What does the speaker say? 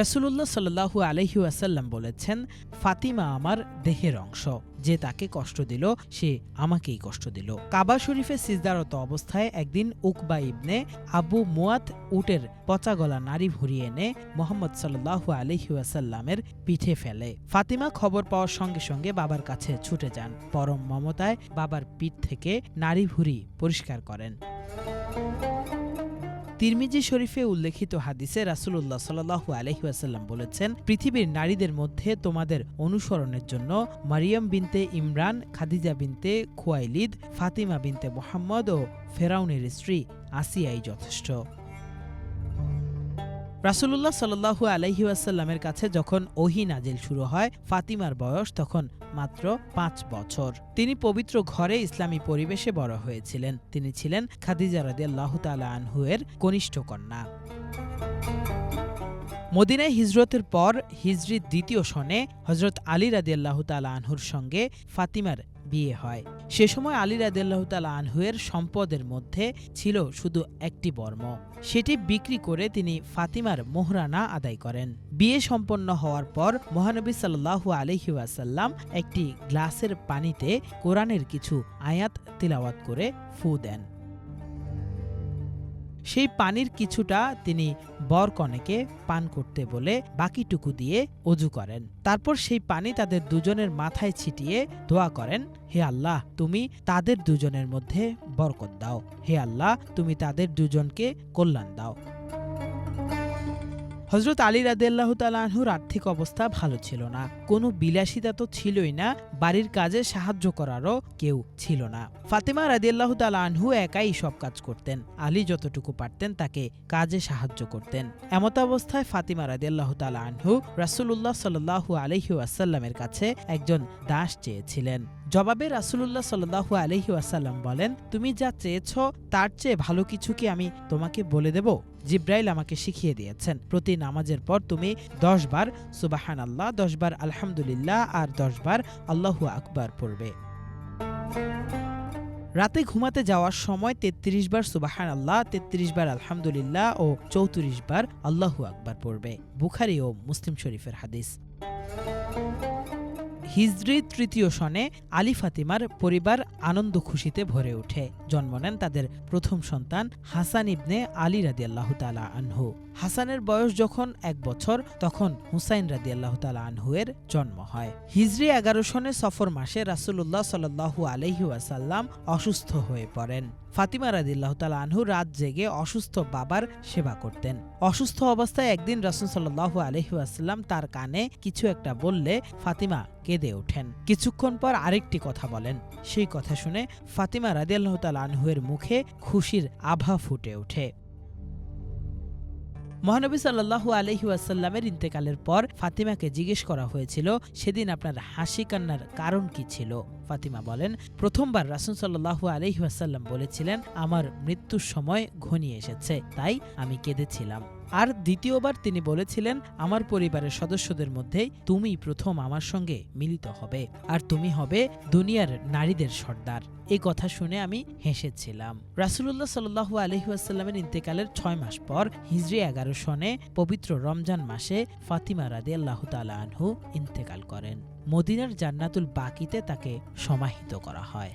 রাসূলুল্লাহ সাল্লাল্লাহু আলাইহি ওয়াসাল্লাম বলেছেন, ফাতিমা আমার দেহের অংশ, যে তাকে কষ্ট দিল সে আমাকেই কষ্ট দিল। কাবা শরীফে সিজদারত অবস্থায় একদিন উকবা ইবনে আবু মুয়াত উটের পচা গলা নাড়ি ভুঁড়িয়ে এনে মুহাম্মদ সাল্লাল্লাহু আলাইহি ওয়াসাল্লামের পিঠে ফেলে। ফাতিমা খবর পাওয়ার সঙ্গে সঙ্গে বাবার কাছে ছুটে যান, পরম মমতায় বাবার পিঠ থেকে নাড়ি ভুঁড়ি পরিষ্কার করেন। তিরমিজি শরীফে উল্লেখিত হাদিসে রাসূলুল্লাহ সাল্লাল্লাহু আলাইহি ওয়াসাল্লাম বলেছেন, পৃথিবীর নারীদের মধ্যে তোমাদের অনুসরণের জন্য মারিয়াম বিনতে ইমরান, খাদিজা বিনতে খুয়াইলিদ, ফাতিমা বিনতে মুহাম্মদ ও ফেরাউনের স্ত্রী আসিয়াই যথেষ্ট। রাসূলুল্লাহ সাল্লাল্লাহু আলাইহি ওয়াসাল্লামের কাছে যখন ওহী নাজিল শুরু হয়, ফাতিমার বয়স তখন মাত্র 5 বছর। তিনি পবিত্র ঘরে ইসলামী পরিবেশে বড় হয়েছিলেন। তিনি ছিলেন খাদিজা রাদিয়াল্লাহু তাআলা আনহু-এর কনিষ্ঠ কন্যা। মদিনায় হিজরতের পর হিজরি 2য় সনে হযরত আলী রাদিয়াল্লাহু তাআলা আনহুর সঙ্গে ফাতিমার বিয়ে হয়। সে সময় আলী রাদিয়াল্লাহু তাআলা আনহু-এর সম্পদের মধ্যে ছিল শুধু একটি বর্ম। সেটি বিক্রি করে তিনি ফাতিমার মোহরানা আদায় করেন। বিয়ে সম্পন্ন হওয়ার পর মহানবী সাল্লাল্লাহু আলাইহি ওয়াসাল্লাম একটি গ্লাসের পানিতে কোরআনের কিছু আয়াত তিলাওয়াত করে ফু দেন। সেই পানির কিছুটা তিনি বর কনেকে পান করতে বলে বাকিটুকু দিয়ে ওযু করেন। তারপর সেই পানি তাদের দুজনের মাথায় ছিটিয়ে দোয়া করেন, হে আল্লাহ, তুমি তাদের দুজনের মধ্যে বরকত দাও। হে আল্লাহ, তুমি তাদের দুজনকে কল্যাণ দাও। হযরত আলী রাদিয়াল্লাহু তাআলা আনহুর আর্থিক অবস্থা ভালো ছিল না। কোনো বিলাসিতা তো ছিলই না, বাড়ির কাজে সাহায্য করারও কেউ ছিল না। ফাতিমা রাদিয়াল্লাহু তাআলা আনহু একাই সব কাজ করতেন। আলী যতটুকু পারতেন তাকে কাজে সাহায্য করতেন। এমত অবস্থায় ফাতিমা রাদিয়াল্লাহু তাআলা আনহু রাসূলুল্লাহ সাল্লাল্লাহু আলাইহি ওয়াসাল্লামের কাছে একজন দাস চেয়েছিলেন। জবাবে রাসূলুল্লাহ সাল্লাল্লাহু আলাইহি ওয়াসাল্লাম বলেন, তুমি যা চেয়েছ তার চেয়ে ভালো কিছু কি আমি তোমাকে বলে দেব? জিব্রাইল আমাকে শিখিয়ে দিয়েছেন, প্রতি নামাজের পর তুমি 10 বার সুবহানাল্লাহ, 10 বার আলহামদুলিল্লাহ আর 10 বার আল্লাহু আকবার পড়বে। রাতে ঘুমাতে যাওয়ার সময় 33 বার সুবহানাল্লাহ, 33 বার আলহামদুলিল্লাহ ও 34 বার আল্লাহু আকবার পড়বে। বুখারী ও মুসলিম শরীফের হাদিস। হিজরি 3য় সনে আলী ফাতিমার পরিবার আনন্দ খুশিতে ভরে ওঠে। জন্ম নেন তাদের প্রথম সন্তান হাসান ইবনে আলী রাদিয়াল্লাহু তাআলা আনহু। হাসানের বয়স যখন 1 বছর, তখন হুসাইন রাদিয়াল্লাহু তাআলা আনহু-এর জন্ম হয়। হিজরি 11 সনে সফর মাসে রাসূলুল্লাহ সাল্লাল্লাহু আলাইহি ওয়াসাল্লাম অসুস্থ হয়ে পড়েন। ফাতিমা রাদিয়াল্লাহু তাআলা আনহু রাত জেগে অসুস্থ বাবার সেবা করতেন। অসুস্থ অবস্থায় একদিন রাসূল সাল্লাল্লাহু আলাইহি ওয়াসাল্লাম তার কানে কিছু একটা বললে ফাতিমা কেঁদে ওঠেন। কিছুক্ষণ পর আরেকটি কথা বলেন। সেই কথা শুনে ফাতিমা রাদিয়াল্লাহু তাআলা আনহু-এর মুখে খুশির আভা ফুটে ওঠে। মহানবী সাল্লাল্লাহু আলাইহি ওয়াসাল্লামের ইন্তেকালের পর ফাতিমাকে জিজ্ঞেস করা হয়েছিল, সেদিন আপনার হাসি কান্নার কারণ কি ছিল? ফাতিমা বলেন, প্রথমবার রাসূল সাল্লাল্লাহু আলাইহি ওয়াসাল্লাম বলেছিলেন, আমার মৃত্যুর সময় ঘনিয়ে এসেছে, তাই আমি কেঁদেছিলাম। আর দ্বিতীয়বার তিনি বলেছিলেন, আমার পরিবারের সদস্যদের মধ্যেই তুমি প্রথম আমার সঙ্গে মিলিত হবে, আর তুমি হবে দুনিয়ার নারীদের সর্দার। এই কথা শুনে আমি হেসেছিলাম। রাসূলুল্লাহ সাল্লাল্লাহু আলাইহি ওয়াসাল্লামের ইন্তেকালের 6 মাস পর হিজরি 11 সনে পবিত্র রমজান মাসে ফাতিমা রাদিয়াল্লাহু তাআলা আনহু ইন্তেকাল করেন। মদিনার জান্নাতুল বাকিতে তাকে সমাহিত করা হয়।